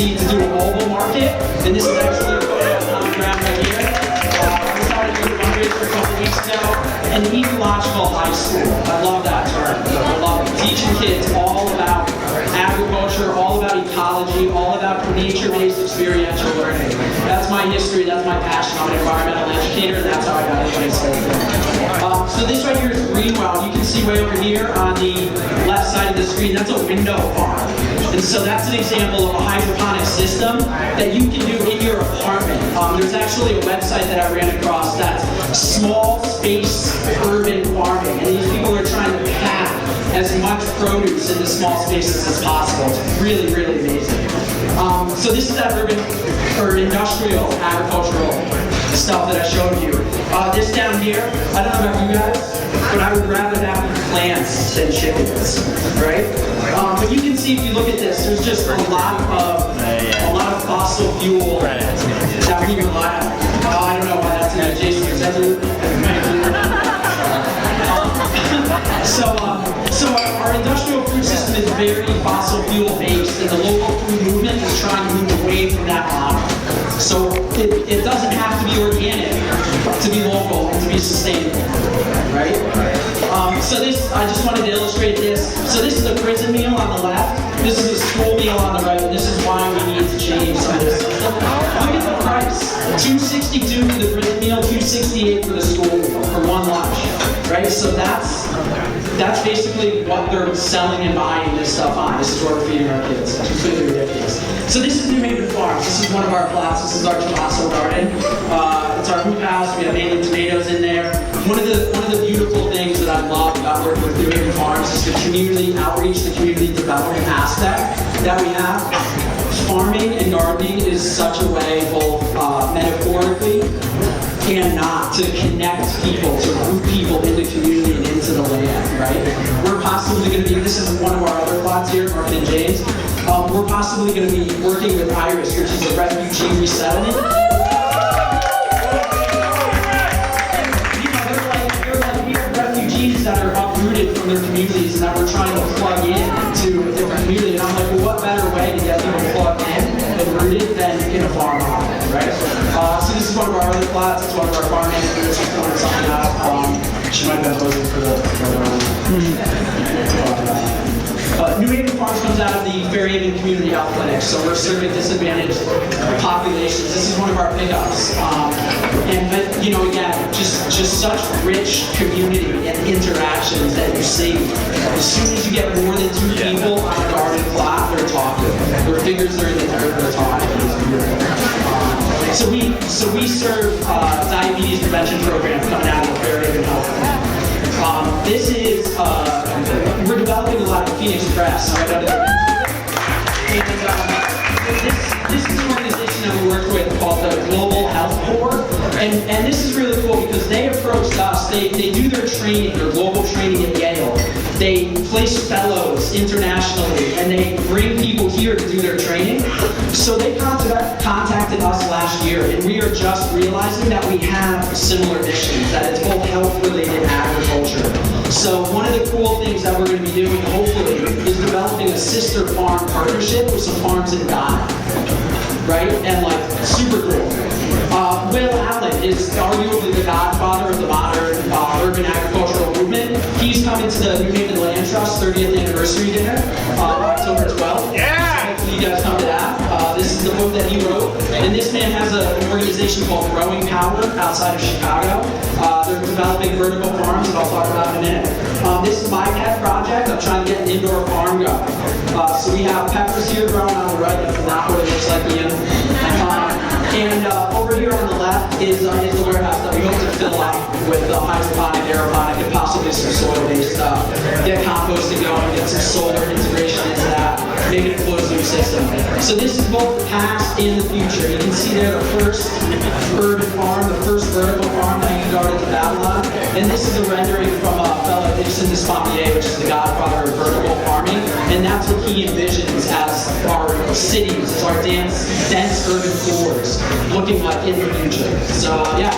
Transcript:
opportunity to do a mobile market, and this is actually a photo on the ground right here. I decided to do a fundraiser a couple weeks ago, an ecological high school. I love that term. I love it. Teaching kids all about agriculture, all about ecology, all about nature-based experiential learning. That's my history, that's my passion. I'm an environmental educator, and that's how I got into high school. So this right here is Greenwell. You can see way over here on the left side of the screen, that's a window farm. And so that's an example of a hydroponic system that you can do in your apartment. There's actually a website that I ran across that's small space urban farming. And these people are trying to pack as much produce into small spaces as possible. It's really, really amazing. So this is that urban or industrial agricultural stuff that I showed you. This down here, I don't know about you guys, but I would rather have plants than chickens, right? But you can see if you look at this, there's just a lot of fossil fuel that we rely on. I don't know why that's an adjacent So our industrial food system is very fossil fuel based, and the local food movement is trying to move away from that model. So it doesn't have to be organic to be local and to be sustainable, right? So this, I just wanted to illustrate this. So this is a prison meal on the left. This is a school meal on the right. And this is why we need to change some of this system. Look at the price. $2.62 for the prison meal, $2.68 for the school meal for one lunch, right? So that's basically what they're selling and buying this stuff on. This is what we're feeding our kids. It's completely ridiculous. So this is New Haven Farms. This is one of our plots. This is our tomato garden. It's our hoop house. We have mainly tomatoes in there. One of the beautiful things that I love about working with New Haven Farms is the community outreach, the community development aspect that we have. Farming and gardening is such a way, both metaphorically and not, to connect people, to root people into community and into the land, right? We're possibly going to be, this is one of our other plots here, Mark and James, we're possibly going to be working with Iris, which is a refugee resettlement. Refugees that are uprooted from their communities and that we're trying to plug in to a different community. And I'm like, well, what better way to get people plugged in and rooted than in a farm model, right? So this is one of our other plots. It's one of our farm managers who's throwing something out. She might have been posing for the New Haven Farms comes out of the Fairhaven Community Health Clinic, so we're serving disadvantaged populations. This is one of our pickups. But, you know, again, just such rich community and interactions that you see. As soon as you get more than two people on a garden plot, they're talking. Their fingers are in the dirt, they're talking. So we serve diabetes prevention program coming out of the Fairhaven Health Clinic. This is, we're developing a lot of Phoenix Press right under the this is an organization that we work with called the Global Health Corps, and this is really cool because they approached us, they do their training, their global training at Yale. They place fellows internationally, and they bring people here to do their training. So they contacted us last year, and we are just realizing that we have similar missions, that it's both health-related and agriculture. So one of the cool things that we're going to be doing, hopefully, is developing a sister farm partnership with some farms in Ghana, right? And like, super cool. Will Allen is arguably the godfather of the modern urban agricultural movement. He's coming to the New Haven Land Trust 30th anniversary dinner, October 12th. Yeah! So hopefully you guys come to that. This is the book that he wrote. And this man has an organization called Growing Power outside of Chicago. They're developing vertical farms that I'll talk about in a minute. This is my pet project. I'm trying to get an indoor farm going. So we have peppers here growing on the right. That's not what it looks like in. And over here on the left is the warehouse that we hope to fill up with hydroponic, aeroponic, and possibly some soil-based stuff. Get composting going, get some solar integration into that, make it a closed-loop system. So this is both the past and the future. You can see there the first urban farm, the first vertical farm that you started to Babylon. And this is a rendering from a fellow Dixon Despommier, which is the godfather of vertical farming. And that's what he envisions as our cities, as our dense urban cores looking like in the future. So, yeah.